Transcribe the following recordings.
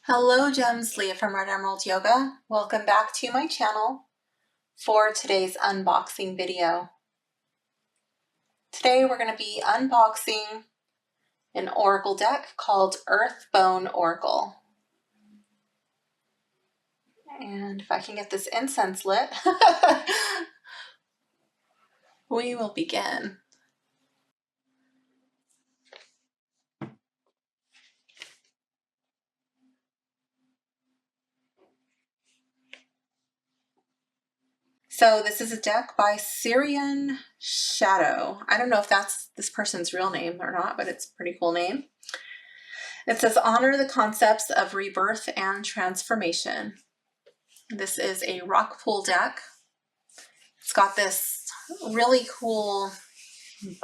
Hello Gems, Leah from Red Emerald Yoga. Welcome back to my channel for today's unboxing video. Today we're going to be unboxing an oracle deck called Earthbone Oracle. And if I can get this incense lit, we will begin. So this is a deck by Syrian Shadow. I don't know if that's this person's real name or not, but it's a pretty cool name. It says, honor the concepts of rebirth and transformation. This is a rock pool deck. It's got this really cool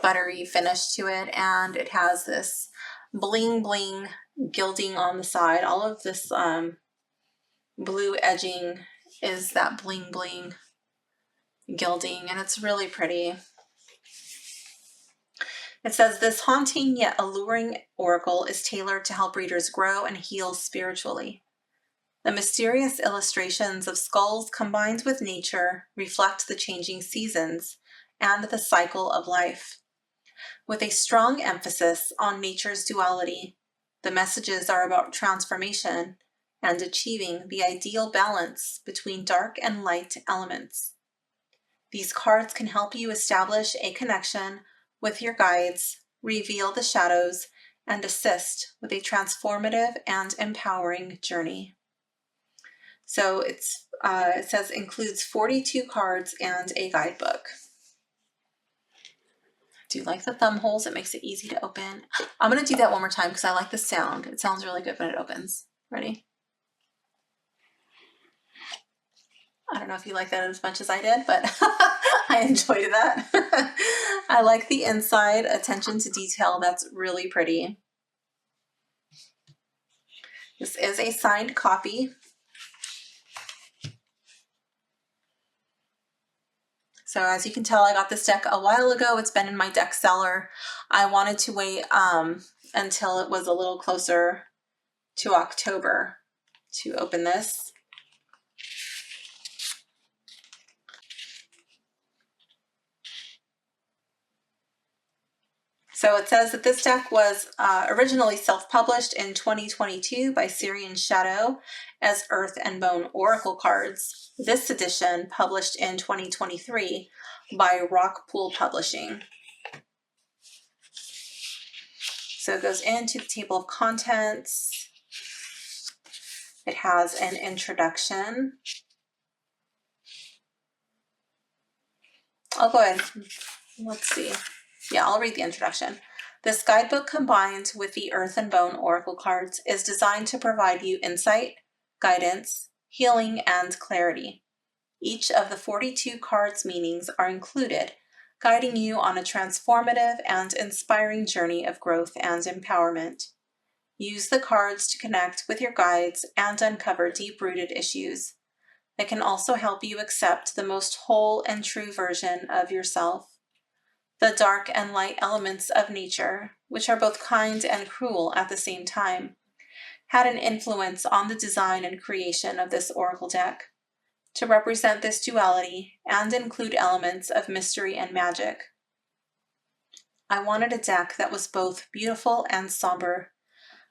buttery finish to it, and it has this bling bling gilding on the side. All of this blue edging is that bling bling gilding, and it's really pretty. It says, this haunting yet alluring oracle is tailored to help readers grow and heal spiritually. The mysterious illustrations of skulls combined with nature reflect the changing seasons and the cycle of life. With a strong emphasis on nature's duality, the messages are about transformation and achieving the ideal balance between dark and light elements. These cards can help you establish a connection with your guides, reveal the shadows, and assist with a transformative and empowering journey. So it says includes 42 cards and a guidebook. Do you like the thumb holes? It makes it easy to open. I'm going to do that one more time because I like the sound. It sounds really good when it opens. Ready? I don't know if you like that as much as I did, but I enjoyed that. I like the inside attention to detail. That's really pretty. This is a signed copy. So as you can tell, I got this deck a while ago. It's been in my deck cellar. I wanted to wait until it was a little closer to October to open this. So it says that this deck was originally self-published in 2022 by Syrian Shadow as Earth and Bone Oracle cards. This edition published in 2023 by Rockpool Publishing. So it goes into the table of contents. It has an introduction. I'll go ahead. Let's see. Yeah, I'll read the introduction. This guidebook combined with the Earth and Bone Oracle cards is designed to provide you insight, guidance, healing, and clarity. Each of the 42 cards' meanings are included, guiding you on a transformative and inspiring journey of growth and empowerment. Use the cards to connect with your guides and uncover deep-rooted issues. They can also help you accept the most whole and true version of yourself. The dark and light elements of nature, which are both kind and cruel at the same time, had an influence on the design and creation of this oracle deck. To represent this duality and include elements of mystery and magic, I wanted a deck that was both beautiful and somber.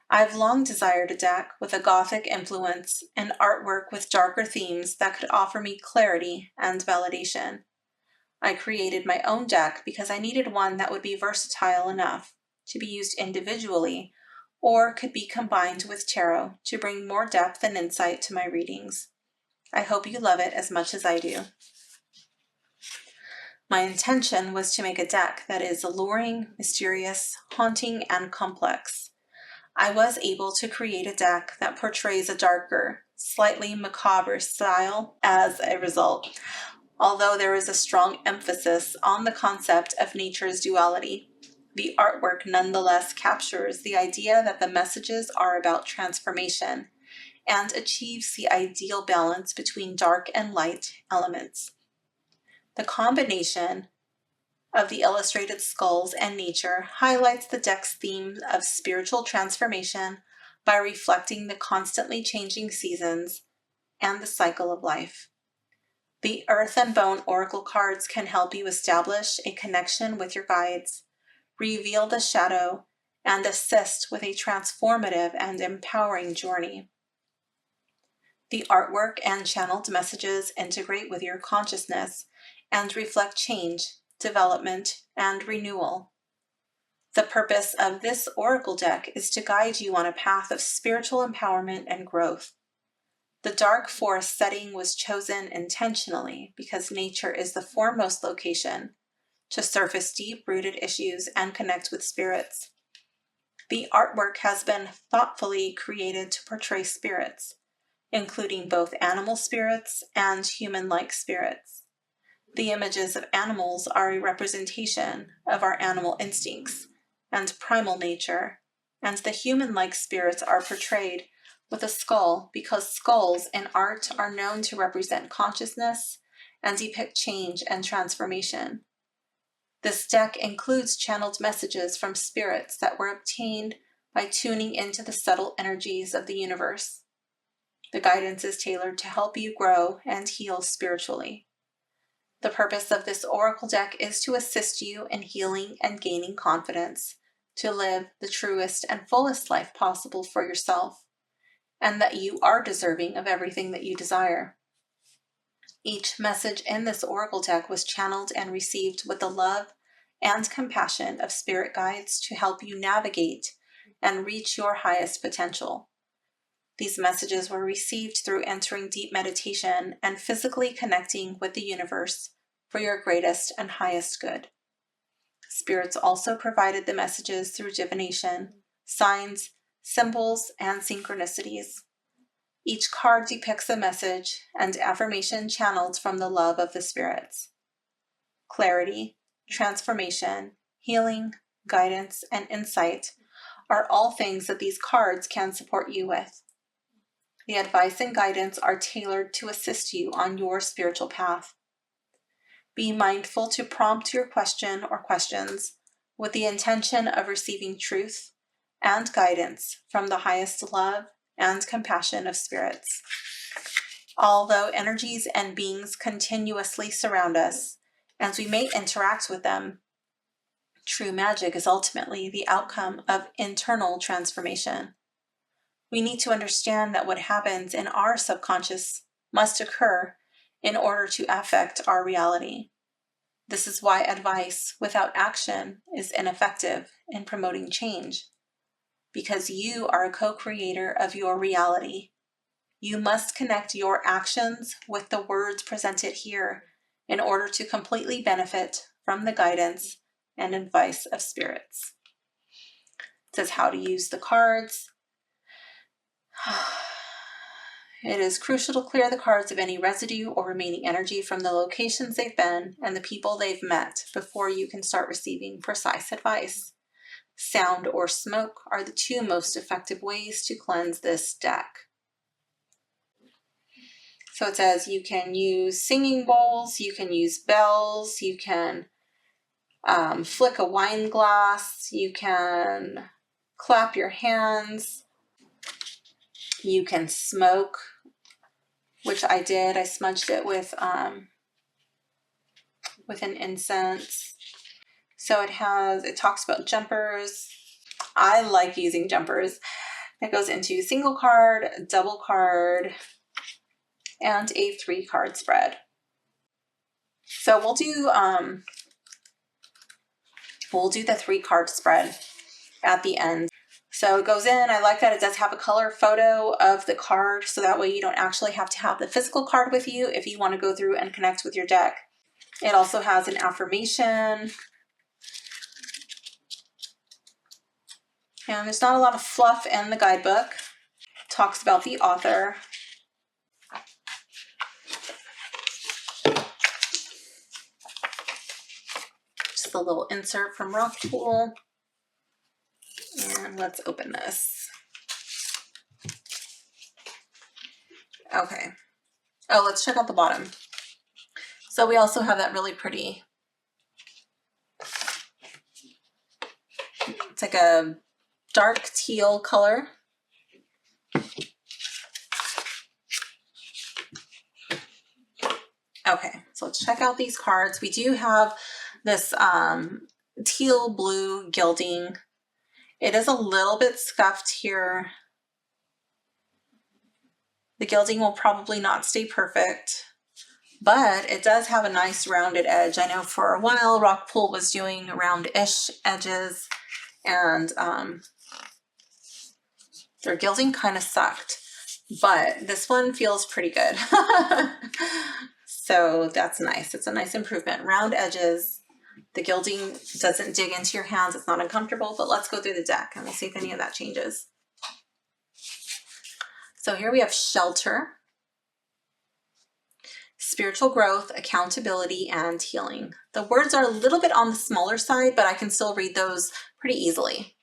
I've long desired a deck with a gothic influence and artwork with darker themes that could offer me clarity and validation. I created my own deck because I needed one that would be versatile enough to be used individually or could be combined with tarot to bring more depth and insight to my readings. I hope you love it as much as I do. My intention was to make a deck that is alluring, mysterious, haunting, and complex. I was able to create a deck that portrays a darker, slightly macabre style as a result, although there is a strong emphasis on the concept of nature's duality. The artwork nonetheless captures the idea that the messages are about transformation and achieves the ideal balance between dark and light elements. The combination of the illustrated skulls and nature highlights the deck's theme of spiritual transformation, by reflecting the constantly changing seasons and the cycle of life. The Earth and Bone Oracle cards can help you establish a connection with your guides, reveal the shadow, and assist with a transformative and empowering journey. The artwork and channeled messages integrate with your consciousness and reflect change, development, and renewal. The purpose of this oracle deck is to guide you on a path of spiritual empowerment and growth. The dark forest setting was chosen intentionally because nature is the foremost location to surface deep-rooted issues and connect with spirits. The artwork has been thoughtfully created to portray spirits, including both animal spirits and human-like spirits. The images of animals are a representation of our animal instincts and primal nature, and the human-like spirits are portrayed with a skull because skulls in art are known to represent consciousness and depict change and transformation. This deck includes channeled messages from spirits that were obtained by tuning into the subtle energies of the universe. The guidance is tailored to help you grow and heal spiritually. The purpose of this oracle deck is to assist you in healing and gaining confidence to live the truest and fullest life possible for yourself, and that you are deserving of everything that you desire. Each message in this oracle deck was channeled and received with the love and compassion of spirit guides to help you navigate and reach your highest potential. These messages were received through entering deep meditation and physically connecting with the universe for your greatest and highest good. Spirits also provided the messages through divination, signs, symbols, and synchronicities. Each card depicts a message and affirmation channeled from the love of the spirits. Clarity, transformation, healing, guidance, and insight are all things that these cards can support you with. The advice and guidance are tailored to assist you on your spiritual path. Be mindful to prompt your question or questions with the intention of receiving truth and guidance from the highest love and compassion of spirits. Although energies and beings continuously surround us, and we may interact with them, true magic is ultimately the outcome of internal transformation. We need to understand that what happens in our subconscious must occur in order to affect our reality. This is why advice without action is ineffective in promoting change, because you are a co-creator of your reality. You must connect your actions with the words presented here in order to completely benefit from the guidance and advice of spirits. It says how to use the cards. It is crucial to clear the cards of any residue or remaining energy from the locations they've been and the people they've met before you can start receiving precise advice. Sound or smoke are the two most effective ways to cleanse this deck. So it says you can use singing bowls, you can use bells, you can flick a wine glass, you can clap your hands, you can smoke, which I did. I smudged it with an incense. So it talks about jumpers. I like using jumpers. It goes into single card, double card, and a 3-card spread. So we'll do the 3-card spread at the end. So it goes in. I like that it does have a color photo of the card, so that way you don't actually have to have the physical card with you if you want to go through and connect with your deck. It also has an affirmation. And there's not a lot of fluff in the guidebook. It talks about the author. Just a little insert from Rock Pool. And let's open this. Okay. Oh, let's check out the bottom. So we also have that really pretty, it's like a dark teal color. Okay, so let's check out these cards. We do have this teal blue gilding. It is a little bit scuffed here. The gilding will probably not stay perfect, but it does have a nice rounded edge. I know for a while Rockpool was doing round-ish edges, and their gilding kind of sucked, but this one feels pretty good. So that's nice. It's a nice improvement. Round edges. The gilding doesn't dig into your hands. It's not uncomfortable, but let's go through the deck and we'll see if any of that changes. So here we have shelter, spiritual growth, accountability, and healing. The words are a little bit on the smaller side, but I can still read those pretty easily.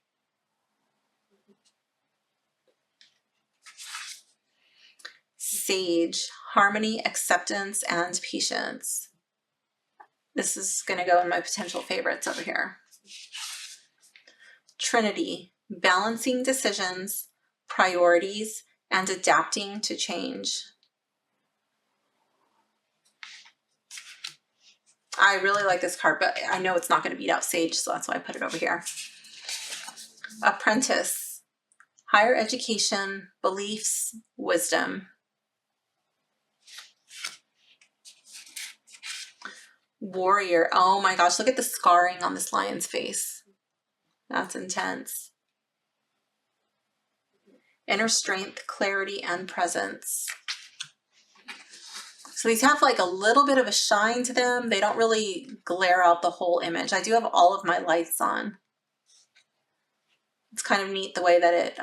Sage, harmony, acceptance, and patience. This is going to go in my potential favorites over here. Trinity, balancing decisions, priorities, and adapting to change. I really like this card, but I know it's not going to beat out Sage, so that's why I put it over here. Apprentice, higher education, beliefs, wisdom. Warrior, oh my gosh, look at the scarring on this lion's face. That's intense. Inner strength, clarity, and presence. So these have like a little bit of a shine to them. They don't really glare out the whole image. I do have all of my lights on. It's kind of neat the way that it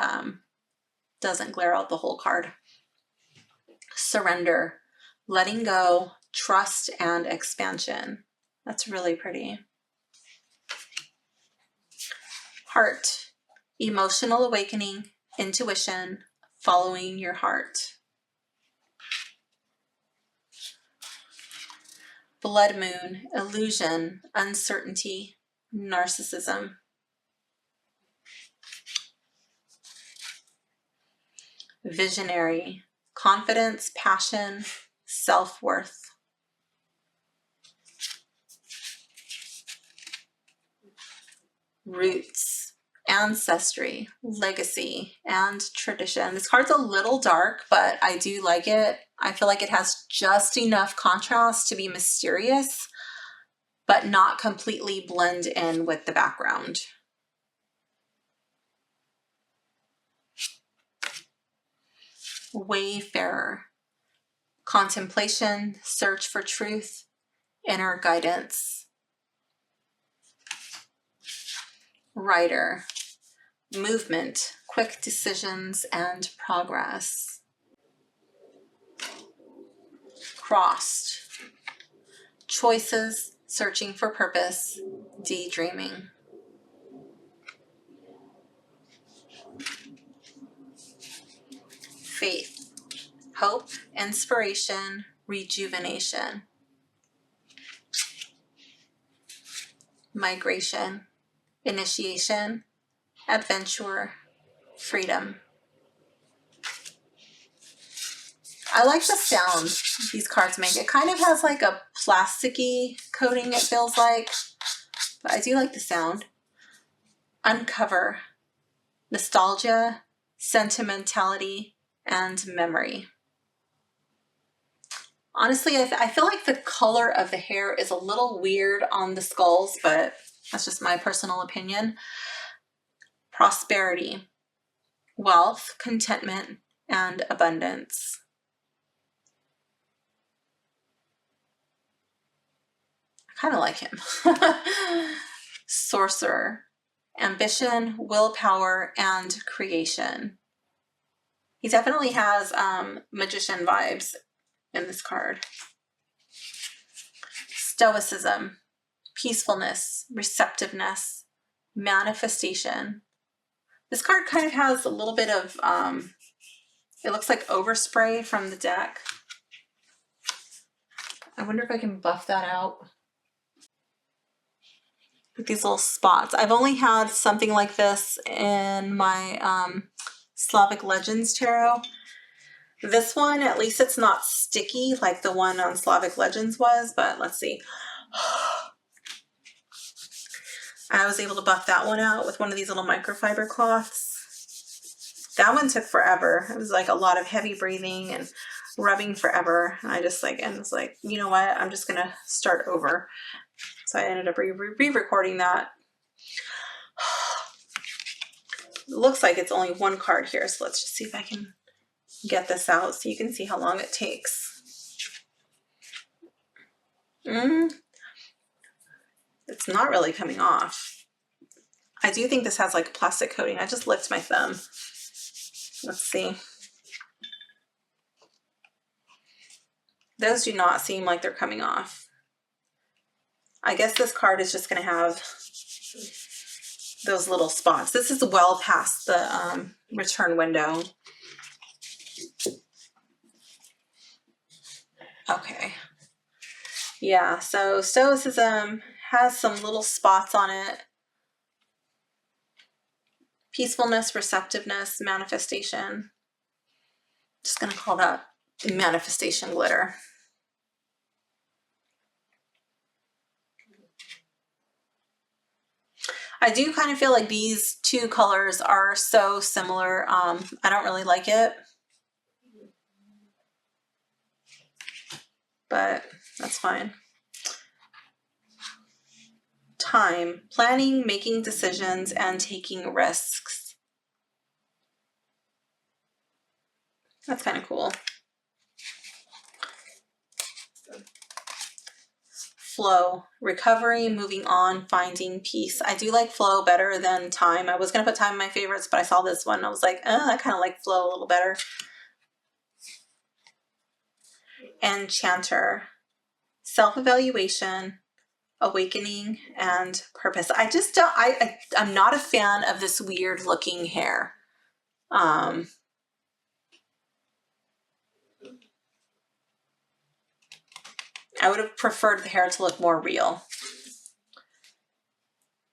doesn't glare out the whole card. Surrender, letting go, trust, and expansion. That's really pretty. Heart, emotional awakening, intuition, following your heart. Blood moon, illusion, uncertainty, narcissism. Visionary, confidence, passion, self-worth. Roots, ancestry, legacy, and tradition. This card's a little dark, but I do like it. I feel like it has just enough contrast to be mysterious, but not completely blend in with the background. Wayfarer, contemplation, search for truth, inner guidance. Rider, movement, quick decisions, and progress. Crossed, choices, searching for purpose, daydreaming. Faith, hope, inspiration, rejuvenation. Migration, initiation, adventure, freedom. I like the sound these cards make. It kind of has like a plasticky coating, it feels like, but I do like the sound. Uncover, nostalgia, sentimentality, and memory. Honestly, I feel like the color of the hair is a little weird on the skulls, but that's just my personal opinion. Prosperity, wealth, contentment, and abundance. I kind of like him. Sorcerer, ambition, willpower, and creation. He definitely has magician vibes in this card. Stoicism, peacefulness, receptiveness, manifestation. This card kind of has a little bit of, it looks like overspray from the deck. I wonder if I can buff that out with these little spots. I've only had something like this in my Slavic Legends Tarot. This one, at least it's not sticky like the one on Slavic Legends was, but let's see. I was able to buff that one out with one of these little microfiber cloths. That one took forever. It was like a lot of heavy breathing and rubbing forever. I just like, and was like, you know what? I'm just gonna start over. So I ended up re-recording that. It looks like it's only one card here, so let's just see if I can get this out so you can see how long it takes. It's not really coming off. I do think this has like plastic coating. I just licked my thumb. Let's see. Those do not seem like they're coming off. I guess this card is just going to have those little spots. This is well past the return window. Okay. Yeah, so Stoicism has some little spots on it. Peacefulness, receptiveness, manifestation. Just going to call that manifestation glitter. I do kind of feel like these two colors are so similar. I don't really like it, but that's fine. Time, planning, making decisions, and taking risks. That's kind of cool. Flow, recovery, moving on, finding peace. I do like flow better than time. I was going to put time in my favorites, but I saw this one and I was like, I kind of like flow a little better. Enchanter, self-evaluation, awakening, and purpose. I just don't, I'm not a fan of this weird looking hair. I would have preferred the hair to look more real.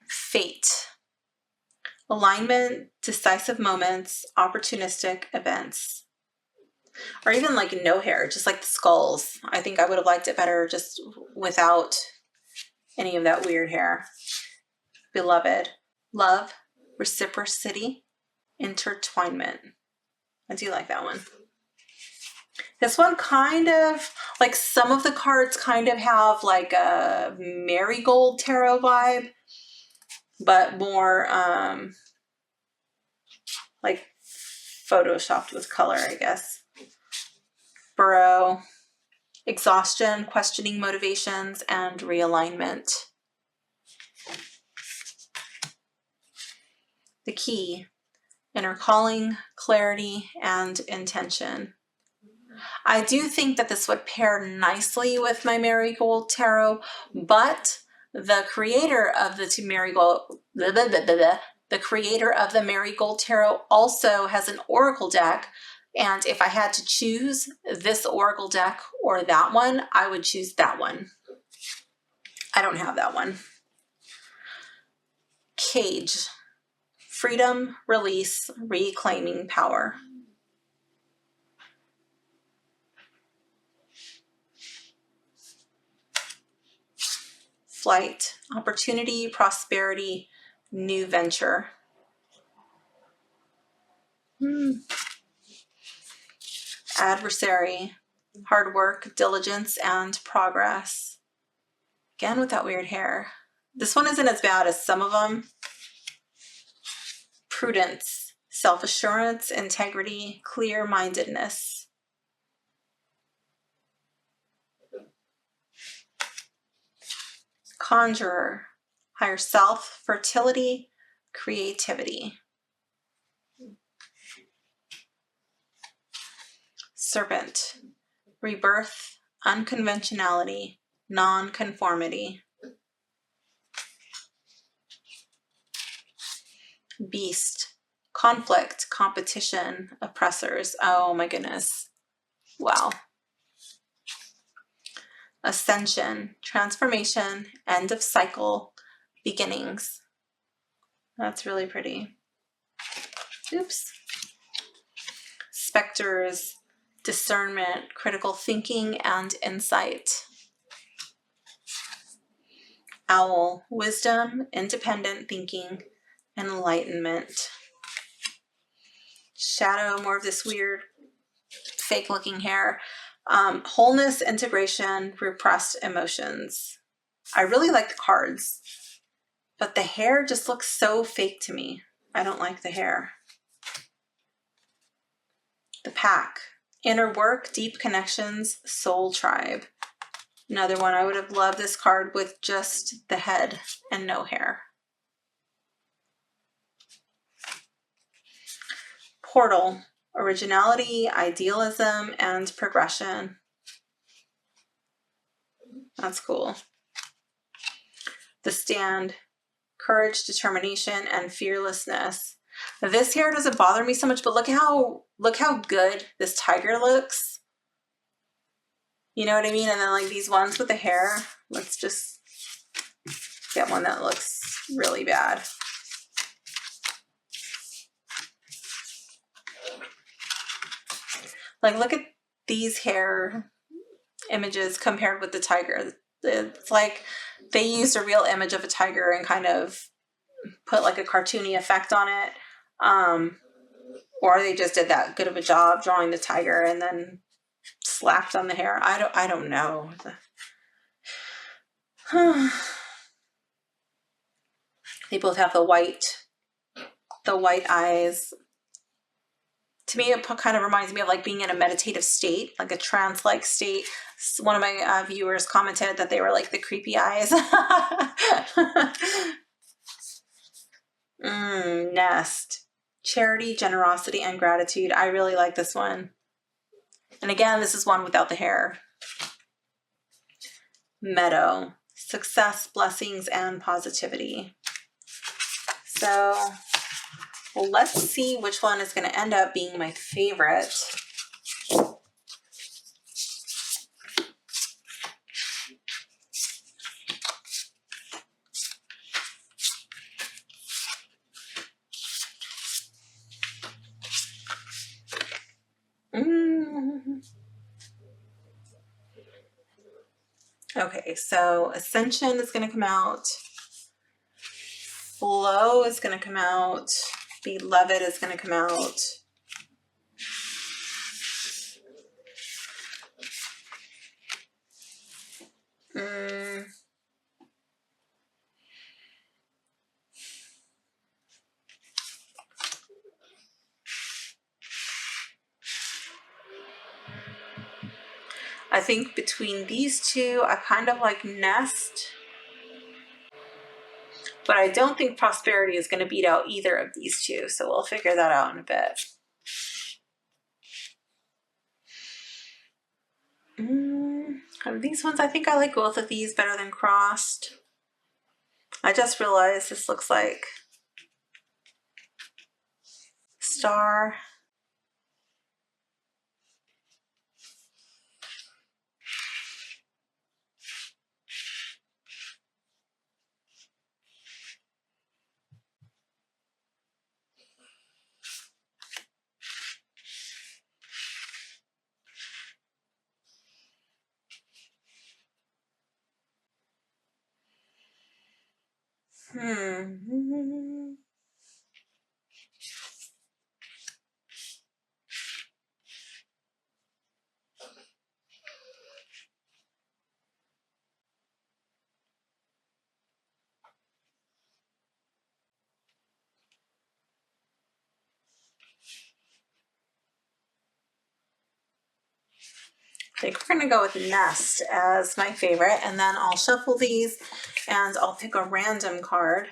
Fate. Alignment, decisive moments, opportunistic events. Or even like no hair, just like the skulls. I think I would have liked it better just without any of that weird hair. Beloved. Love, reciprocity, intertwinement. I do like that one. This one kind of, like some of the cards kind of have like a marigold tarot vibe, but more like photoshopped with color, I guess. Burrow, exhaustion, questioning motivations, and realignment. The key, inner calling, clarity, and intention. I do think that this would pair nicely with my Marigold Tarot, but the creator of the Marigold Tarot also has an Oracle deck, and if I had to choose this Oracle deck or that one, I would choose that one. I don't have that one. Cage, freedom, release, reclaiming power. Flight, opportunity, prosperity, new venture. Adversary, hard work, diligence, and progress. Again with that weird hair. This one isn't as bad as some of them. Prudence, self-assurance, integrity, clear-mindedness. Conjurer, higher self, fertility, creativity. Serpent, rebirth, unconventionality, non-conformity. Beast, conflict, competition, oppressors. Oh my goodness. Wow. Ascension, transformation, end of cycle, beginnings. That's really pretty. Oops. Specters, discernment, critical thinking, and insight. Owl, wisdom, independent thinking, enlightenment. Shadow, more of this weird fake looking hair. Wholeness, integration, repressed emotions. I really like the cards, but the hair just looks so fake to me. I don't like the hair. The pack. Inner work, deep connections, soul tribe. Another one, I would have loved this card with just the head and no hair. Portal. Originality, idealism, and progression. That's cool. The stand. Courage, determination, and fearlessness. This hair doesn't bother me so much, but look how good this tiger looks. You know what I mean? And then like these ones with the hair, let's just get one that looks really bad. Like look at these hair images compared with the tiger. It's like they used a real image of a tiger and kind of put like a cartoony effect on it. Or they just did that good of a job drawing the tiger and then slapped on the hair. I don't know. They both have the white eyes. To me, it kind of reminds me of like being in a meditative state, like a trance-like state. One of my viewers commented that they were like the creepy eyes. Nest. Charity, generosity, and gratitude. I really like this one. And again, this is one without the hair. Meadow. Success, blessings, and positivity. So let's see which one is going to end up being my favorite. Okay, so Ascension is going to come out. Flow is going to come out. Beloved is going to come out. I think between these two, I kind of like Nest. But I don't think Prosperity is going to beat out either of these two. So we'll figure that out in a bit. These ones, I think I like both of these better than Crossed. I just realized this looks like Star. I think we're going to go with Nest as my favorite, and then I'll shuffle these and I'll pick a random card.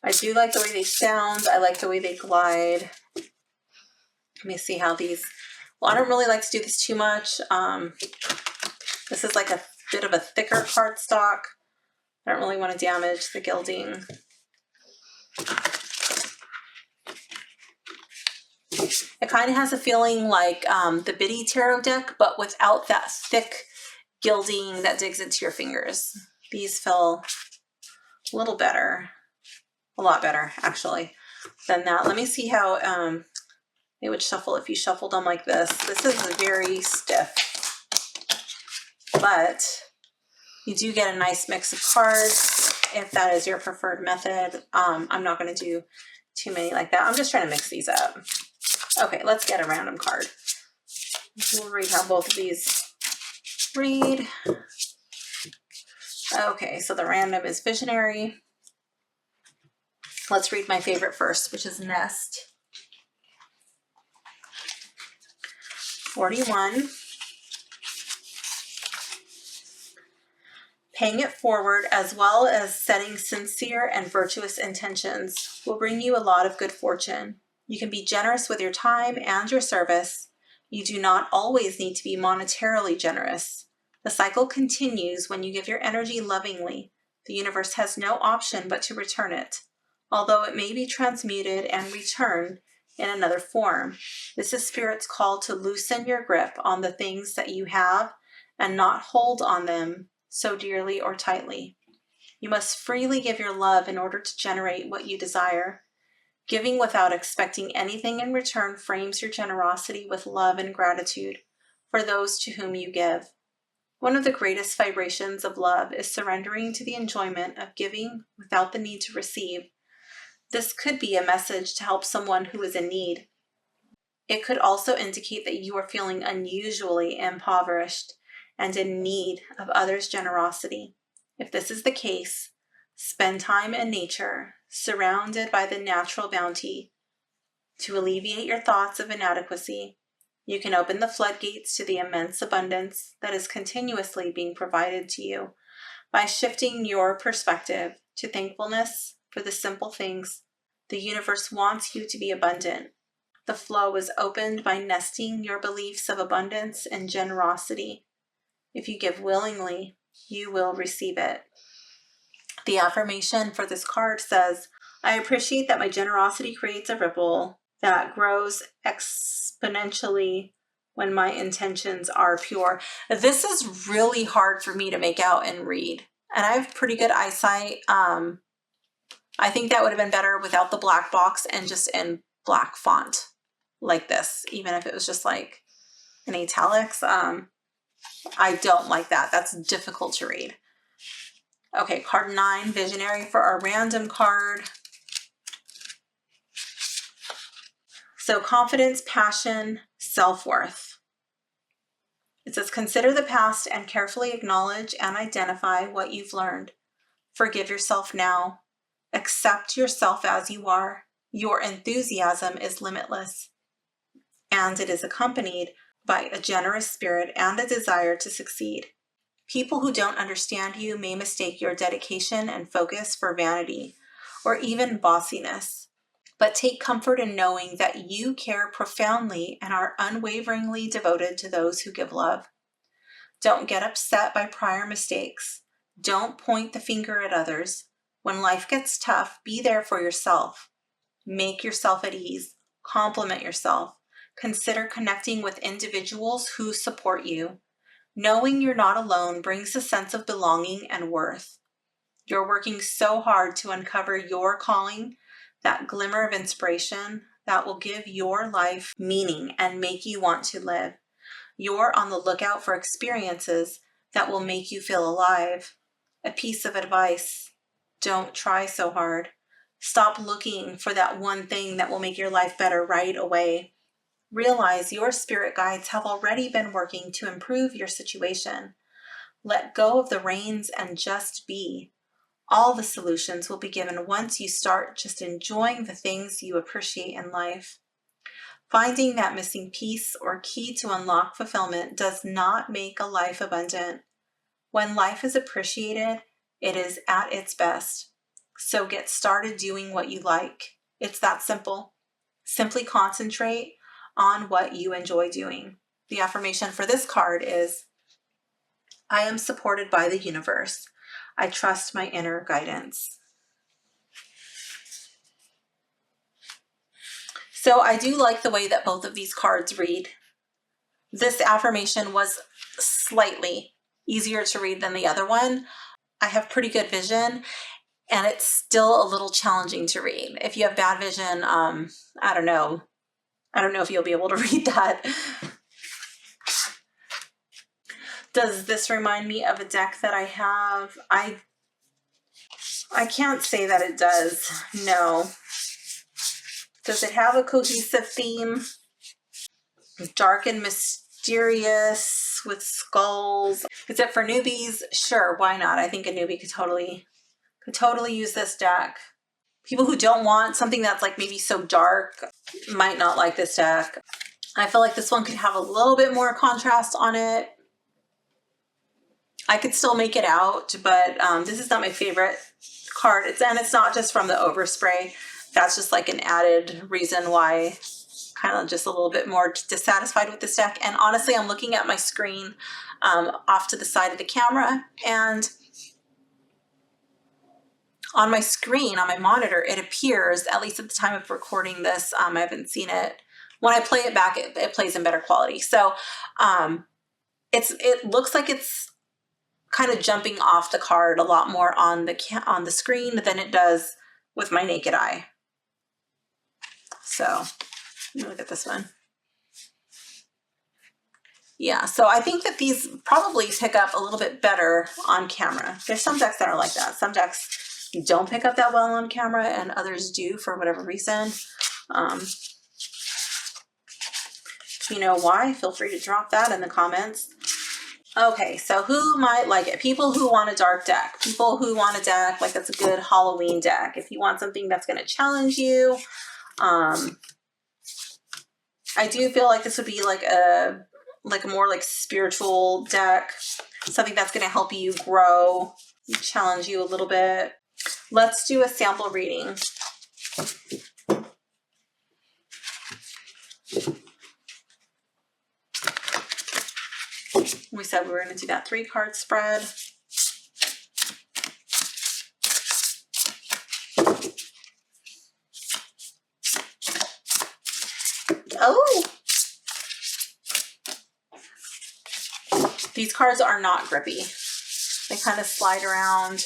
I do like the way they sound. I like the way they glide. Let me see how these, well, I don't really like to do this too much. This is like a bit of a thicker cardstock. I don't really want to damage the gilding. It kind of has a feeling like the Biddy Tarot deck, but without that thick gilding that digs into your fingers. These feel a little better, a lot better actually than that. Let me see how they would shuffle if you shuffled them like this. This is very stiff, but you do get a nice mix of cards if that is your preferred method. I'm not going to do too many like that. I'm just trying to mix these up. Okay, let's get a random card. We'll read how both of these read. Okay, so the random is visionary. Let's read my favorite first, which is nest. 41. Paying it forward, as well as setting sincere and virtuous intentions, will bring you a lot of good fortune. You can be generous with your time and your service. You do not always need to be monetarily generous. The cycle continues when you give your energy lovingly. The universe has no option but to return it, although it may be transmuted and returned in another form. This is Spirit's call to loosen your grip on the things that you have and not hold on them so dearly or tightly. You must freely give your love in order to generate what you desire. Giving without expecting anything in return frames your generosity with love and gratitude for those to whom you give. One of the greatest vibrations of love is surrendering to the enjoyment of giving without the need to receive. This could be a message to help someone who is in need. It could also indicate that you are feeling unusually impoverished and in need of others' generosity. If this is the case, spend time in nature, surrounded by the natural bounty, to alleviate your thoughts of inadequacy. You can open the floodgates to the immense abundance that is continuously being provided to you by shifting your perspective to thankfulness for the simple things. The universe wants you to be abundant. The flow is opened by nesting your beliefs of abundance and generosity. If you give willingly, you will receive it. The affirmation for this card says, I appreciate that my generosity creates a ripple that grows exponentially when my intentions are pure. This is really hard for me to make out and read. And I have pretty good eyesight. I think that would have been better without the black box and just in black font like this, even if it was just like in italics. I don't like that. That's difficult to read. Okay, card 9, visionary for our random card. So confidence, passion, self-worth. It says, consider the past and carefully acknowledge and identify what you've learned. Forgive yourself now. Accept yourself as you are. Your enthusiasm is limitless, and it is accompanied by a generous spirit and a desire to succeed. People who don't understand you may mistake your dedication and focus for vanity or even bossiness, but take comfort in knowing that you care profoundly and are unwaveringly devoted to those who give love. Don't get upset by prior mistakes. Don't point the finger at others. When life gets tough, be there for yourself. Make yourself at ease. Compliment yourself. Consider connecting with individuals who support you. Knowing you're not alone brings a sense of belonging and worth. You're working so hard to uncover your calling, that glimmer of inspiration that will give your life meaning and make you want to live. You're on the lookout for experiences that will make you feel alive. A piece of advice: don't try so hard. Stop looking for that one thing that will make your life better right away. Realize your spirit guides have already been working to improve your situation. Let go of the reins and just be. All the solutions will be given once you start just enjoying the things you appreciate in life. Finding that missing piece or key to unlock fulfillment does not make a life abundant. When life is appreciated, it is at its best. So get started doing what you like. It's that simple. Simply concentrate on what you enjoy doing. The affirmation for this card is, I am supported by the universe. I trust my inner guidance. So I do like the way that both of these cards read. This affirmation was slightly easier to read than the other one. I have pretty good vision, and it's still a little challenging to read. If you have bad vision, I don't know. I don't know if you'll be able to read that. Does this remind me of a deck that I have? I can't say that it does. No. Does it have a cohesive theme? Dark and mysterious with skulls. Is it for newbies? Sure, why not? I think a newbie could totally use this deck. People who don't want something that's like maybe so dark might not like this deck. I feel like this one could have a little bit more contrast on it. I could still make it out, but this is not my favorite card. And it's not just from the overspray. That's just like an added reason why kind of just a little bit more dissatisfied with this deck. And honestly, I'm looking at my screen off to the side of the camera, and on my screen, on my monitor, it appears, at least at the time of recording this, I haven't seen it. When I play it back, it plays in better quality. So it looks like it's kind of jumping off the card a lot more on the screen than it does with my naked eye. So let me look at this one. Yeah, so I think that these probably pick up a little bit better on camera. There's some decks that are like that. Some decks don't pick up that well on camera, and others do for whatever reason. If you know why, feel free to drop that in the comments. Okay, so who might like it? People who want a dark deck. People who want a deck like that's a good Halloween deck. If you want something that's going to challenge you, I do feel like this would be like a more like spiritual deck. Something that's going to help you grow, challenge you a little bit. Let's do a sample reading. We said we were going to do that 3-card spread. Oh! These cards are not grippy. They kind of slide around.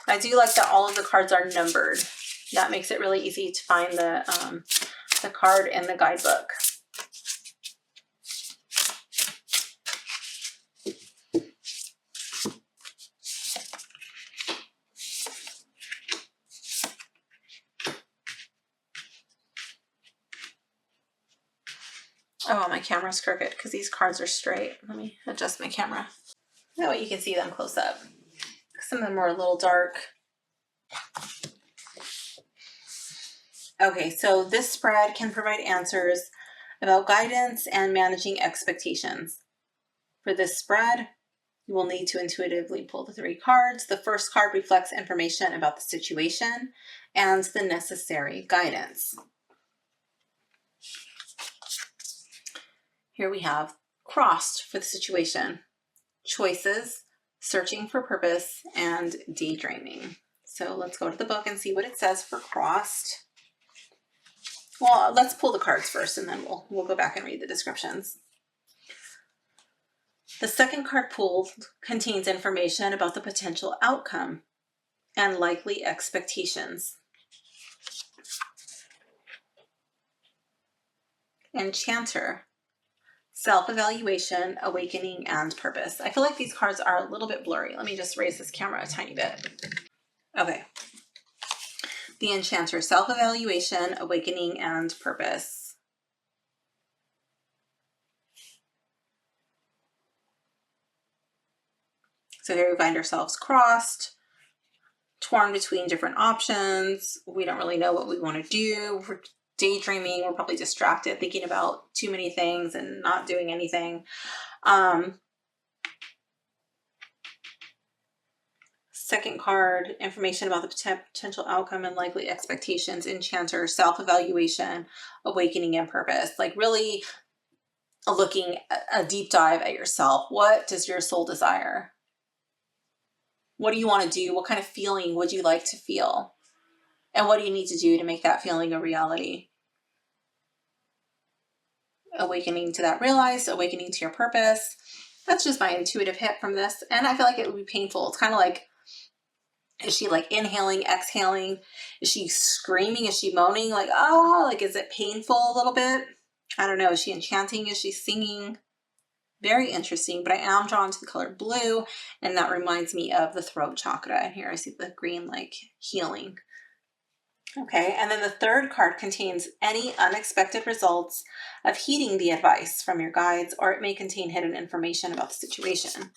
I do like that all of the cards are numbered. That makes it really easy to find the card in the guidebook. Oh, my camera's crooked because these cards are straight. Let me adjust my camera. That way you can see them close up. Some of them are a little dark. Okay, so this spread can provide answers about guidance and managing expectations. For this spread, you will need to intuitively pull the 3 cards. The first card reflects information about the situation and the necessary guidance. Here we have crossed for the situation, choices, searching for purpose, and daydreaming. So let's go to the book and see what it says for crossed. Well, let's pull the cards first, and then we'll go back and read the descriptions. The second card pulled contains information about the potential outcome and likely expectations. Enchanter, self-evaluation, awakening, and purpose. I feel like these cards are a little bit blurry. Let me just raise this camera a tiny bit. Okay. The Enchanter, self-evaluation, awakening, and purpose. So here we find ourselves crossed, torn between different options. We don't really know what we want to do. We're daydreaming. We're probably distracted, thinking about too many things and not doing anything. Second card, information about the potential outcome and likely expectations. Enchanter, self-evaluation, awakening, and purpose. Like really looking a deep dive at yourself. What does your soul desire? What do you want to do? What kind of feeling would you like to feel? And what do you need to do to make that feeling a reality? Awakening to that realize, awakening to your purpose. That's just my intuitive hit from this. And I feel like it would be painful. It's kind of like, is she like inhaling, exhaling? Is she screaming? Is she moaning? Like, oh, like, is it painful a little bit? I don't know. Is she enchanting? Is she singing? Very interesting, but I am drawn to the color blue, and that reminds me of the throat chakra. And here I see the green, like healing. Okay, and then the third card contains any unexpected results of heeding the advice from your guides, or it may contain hidden information about the situation.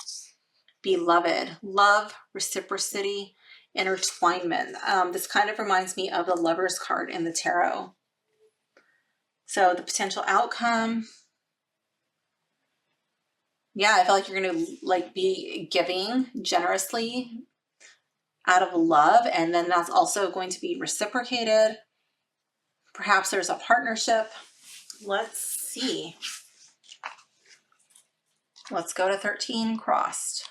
Beloved, love, reciprocity, intertwinement. This kind of reminds me of the Lover's card in the tarot. So the potential outcome. Yeah, I feel like you're going to like be giving generously out of love, and then that's also going to be reciprocated. Perhaps there's a partnership. Let's see. Let's go to 13 crossed.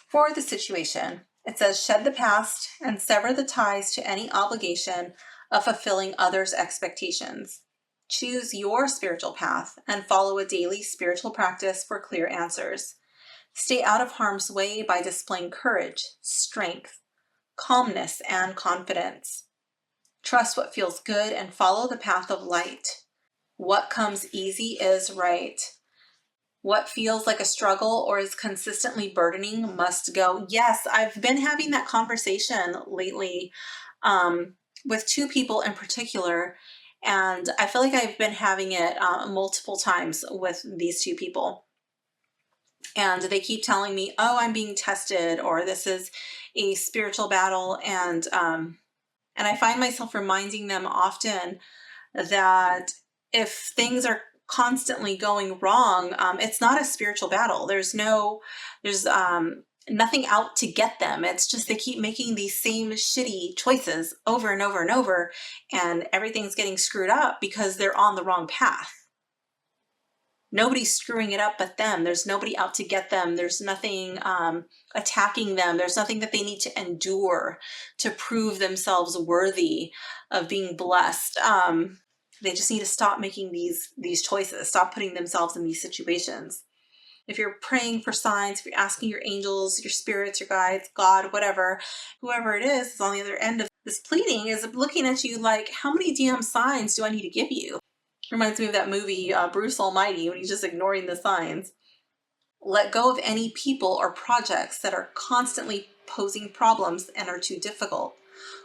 For the situation, it says shed the past and sever the ties to any obligation of fulfilling others' expectations. Choose your spiritual path and follow a daily spiritual practice for clear answers. Stay out of harm's way by displaying courage, strength, calmness, and confidence. Trust what feels good and follow the path of light. What comes easy is right. What feels like a struggle or is consistently burdening must go. Yes, I've been having that conversation lately with two people in particular, and I feel like I've been having it multiple times with these two people. And they keep telling me, oh, I'm being tested, or this is a spiritual battle. And I find myself reminding them often that if things are constantly going wrong, it's not a spiritual battle. There's nothing out to get them. It's just they keep making these same shitty choices over and over and over, and everything's getting screwed up because they're on the wrong path. Nobody's screwing it up but them. There's nobody out to get them. There's nothing attacking them. There's nothing that they need to endure to prove themselves worthy of being blessed. They just need to stop making these choices, stop putting themselves in these situations. If you're praying for signs, if you're asking your angels, your spirits, your guides, God, whatever, whoever it is on the other end of this pleading is looking at you like, how many damn signs do I need to give you? Reminds me of that movie, Bruce Almighty, when he's just ignoring the signs. Let go of any people or projects that are constantly posing problems and are too difficult.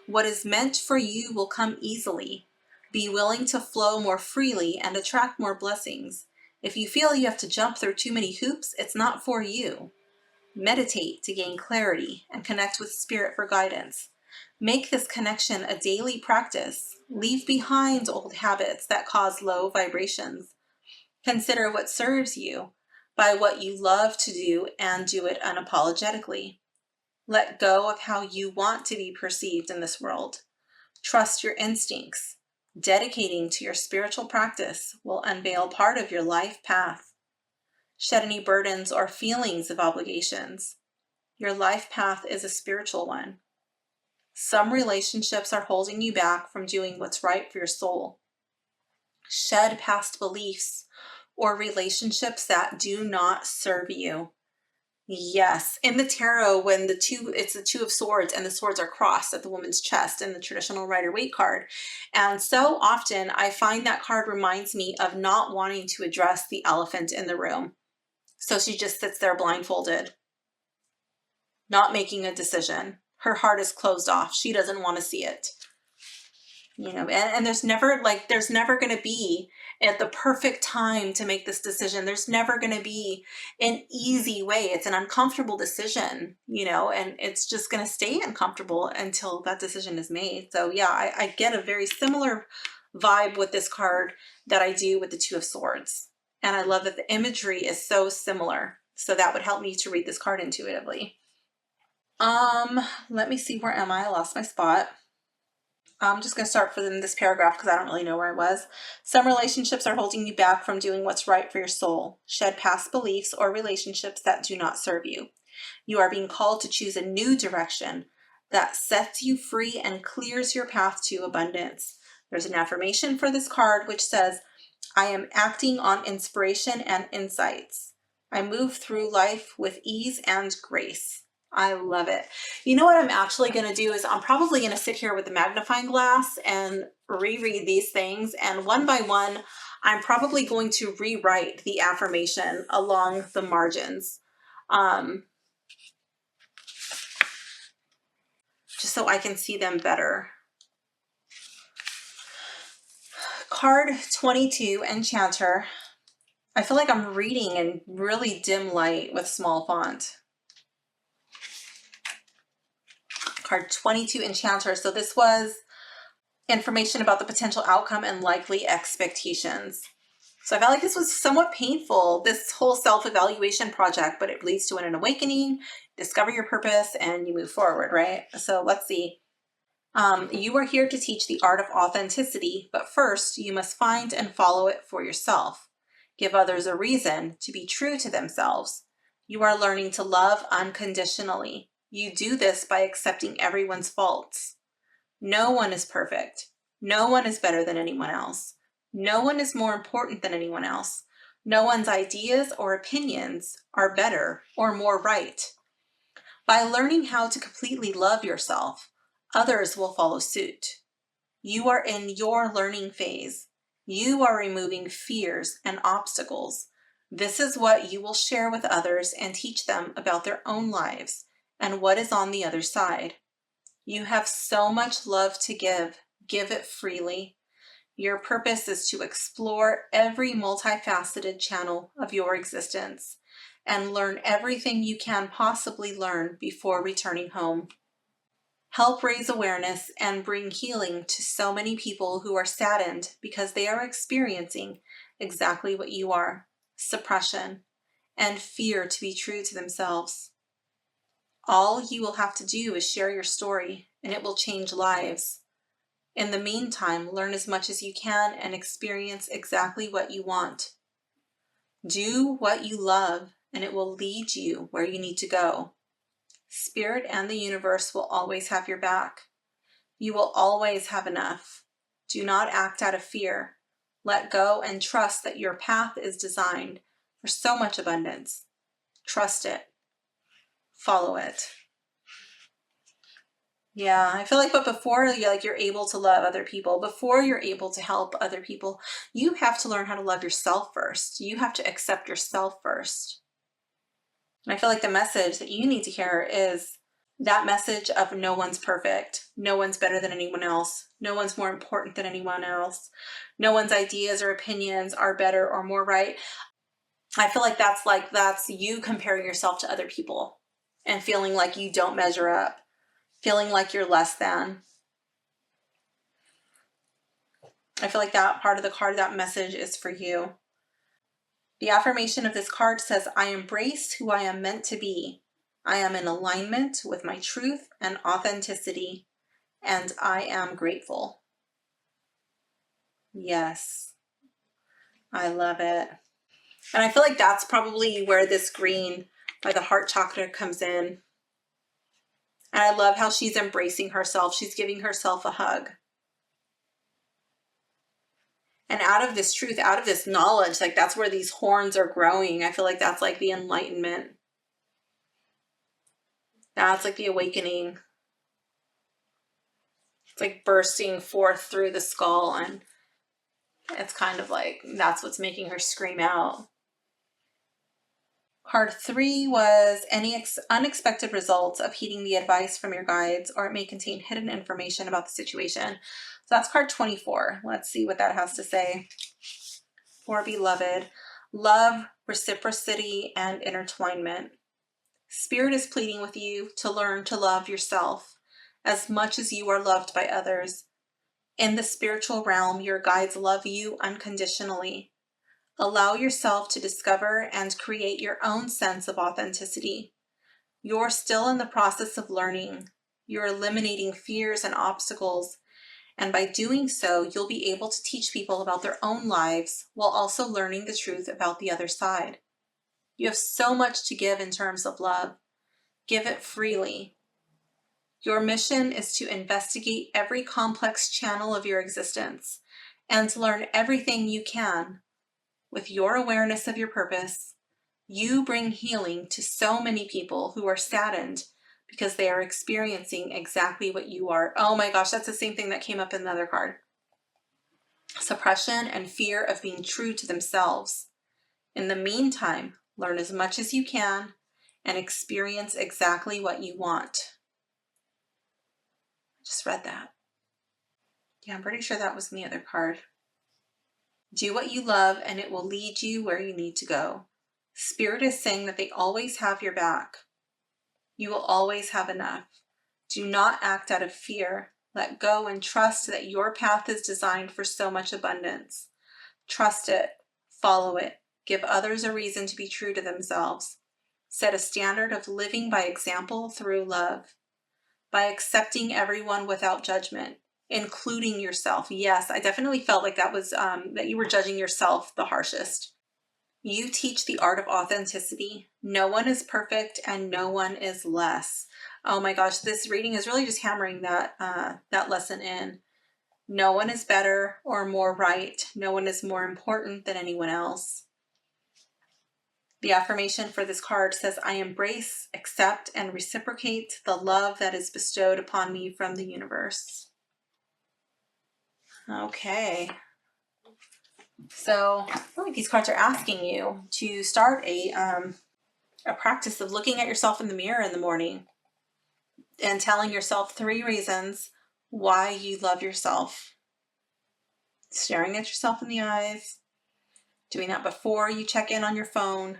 What is meant for you will come easily. Be willing to flow more freely and attract more blessings. If you feel you have to jump through too many hoops, it's not for you. Meditate to gain clarity and connect with Spirit for guidance. Make this connection a daily practice. Leave behind old habits that cause low vibrations. Consider what serves you by what you love to do and do it unapologetically. Let go of how you want to be perceived in this world. Trust your instincts. Dedicating to your spiritual practice will unveil part of your life path. Shed any burdens or feelings of obligations. Your life path is a spiritual one. Some relationships are holding you back from doing what's right for your soul. Shed past beliefs or relationships that do not serve you. Yes, in the tarot, when it's the Two of Swords and the swords are crossed at the woman's chest in the traditional Rider-Waite card. And so often I find that card reminds me of not wanting to address the elephant in the room. So she just sits there blindfolded, not making a decision. Her heart is closed off. She doesn't want to see it. And there's never going to be at the perfect time to make this decision. There's never going to be an easy way. It's an uncomfortable decision, and it's just going to stay uncomfortable until that decision is made. So yeah, I get a very similar vibe with this card that I do with the Two of Swords. And I love that the imagery is so similar. So that would help me to read this card intuitively. Let me see, where am I? I lost my spot. I'm just going to start from this paragraph because I don't really know where I was. Some relationships are holding you back from doing what's right for your soul. Shed past beliefs or relationships that do not serve you. You are being called to choose a new direction that sets you free and clears your path to abundance. There's an affirmation for this card which says, I am acting on inspiration and insights. I move through life with ease and grace. I love it. You know what I'm actually going to do is I'm probably going to sit here with the magnifying glass and reread these things, and one by one, I'm probably going to rewrite the affirmation along the margins. Just so I can see them better. Card 22, Enchanter. I feel like I'm reading in really dim light with small font. Card 22, Enchanter. So this was information about the potential outcome and likely expectations. So I felt like this was somewhat painful, this whole self-evaluation project, but it leads to an awakening, discover your purpose, and you move forward, right? So let's see. You are here to teach the art of authenticity, but first you must find and follow it for yourself. Give others a reason to be true to themselves. You are learning to love unconditionally. You do this by accepting everyone's faults. No one is perfect. No one is better than anyone else. No one is more important than anyone else. No one's ideas or opinions are better or more right. By learning how to completely love yourself, others will follow suit. You are in your learning phase. You are removing fears and obstacles. This is what you will share with others and teach them about their own lives and what is on the other side. You have so much love to give. Give it freely. Your purpose is to explore every multifaceted channel of your existence and learn everything you can possibly learn before returning home. Help raise awareness and bring healing to so many people who are saddened because they are experiencing exactly what you are: suppression and fear to be true to themselves. All you will have to do is share your story, and it will change lives. In the meantime, learn as much as you can and experience exactly what you want. Do what you love, and it will lead you where you need to go. Spirit and the universe will always have your back. You will always have enough. Do not act out of fear. Let go and trust that your path is designed for so much abundance. Trust it. Follow it. Yeah, I feel like, but before you're able to love other people, before you're able to help other people, you have to learn how to love yourself first. You have to accept yourself first. And I feel like the message that you need to hear is that message of no one's perfect. No one's better than anyone else. No one's more important than anyone else. No one's ideas or opinions are better or more right. I feel like that's you comparing yourself to other people and feeling like you don't measure up, feeling like you're less than. I feel like that part of the card, that message is for you. The affirmation of this card says, I embrace who I am meant to be. I am in alignment with my truth and authenticity, and I am grateful. Yes, I love it. And I feel like that's probably where this green by the heart chakra comes in. And I love how she's embracing herself. She's giving herself a hug. And out of this truth, out of this knowledge, like that's where these horns are growing. I feel like that's like the enlightenment. That's like the awakening. It's like bursting forth through the skull, and it's kind of like that's what's making her scream out. Card 3 was any unexpected results of heeding the advice from your guides, or it may contain hidden information about the situation. So that's card 24. Let's see what that has to say. For beloved, love, reciprocity, and intertwinement. Spirit is pleading with you to learn to love yourself as much as you are loved by others. In the spiritual realm, your guides love you unconditionally. Allow yourself to discover and create your own sense of authenticity. You're still in the process of learning. You're eliminating fears and obstacles, and by doing so, you'll be able to teach people about their own lives while also learning the truth about the other side. You have so much to give in terms of love. Give it freely. Your mission is to investigate every complex channel of your existence and learn everything you can. With your awareness of your purpose, you bring healing to so many people who are saddened because they are experiencing exactly what you are. Oh my gosh, that's the same thing that came up in the other card. Suppression and fear of being true to themselves. In the meantime, learn as much as you can and experience exactly what you want. I just read that. Yeah, I'm pretty sure that was in the other card. Do what you love and it will lead you where you need to go. Spirit is saying that they always have your back. You will always have enough. Do not act out of fear. Let go and trust that your path is designed for so much abundance. Trust it. Follow it. Give others a reason to be true to themselves. Set a standard of living by example through love. By accepting everyone without judgment, including yourself. Yes, I definitely felt like that was that you were judging yourself the harshest. You teach the art of authenticity. No one is perfect and no one is less. Oh my gosh, this reading is really just hammering that that lesson in. No one is better or more right. No one is more important than anyone else. The affirmation for this card says, I embrace, accept, and reciprocate the love that is bestowed upon me from the universe. Okay. So I feel like these cards are asking you to start a practice of looking at yourself in the mirror in the morning and telling yourself 3 reasons why you love yourself. Staring at yourself in the eyes, doing that before you check in on your phone,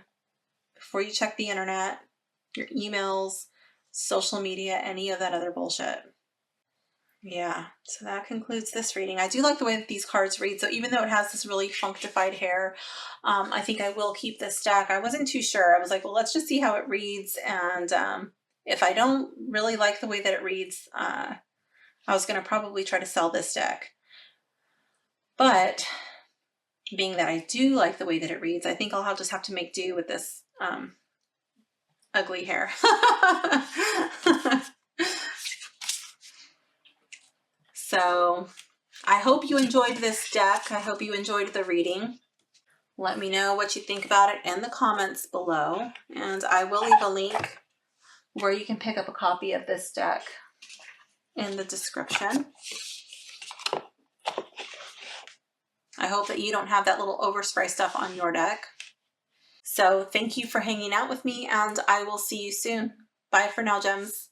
before you check the internet, your emails, social media, any of that other bullshit. Yeah, so that concludes this reading. I do like the way that these cards read. So even though it has this really functified hair, I think I will keep this deck. I wasn't too sure. I was like, well, let's just see how it reads. And if I don't really like the way that it reads, I was going to probably try to sell this deck. But being that I do like the way that it reads, I think I'll just have to make do with this ugly hair. So I hope you enjoyed this deck. I hope you enjoyed the reading. Let me know what you think about it in the comments below. And I will leave a link where you can pick up a copy of this deck in the description. I hope that you don't have that little overspray stuff on your deck. So thank you for hanging out with me, and I will see you soon. Bye for now, gems.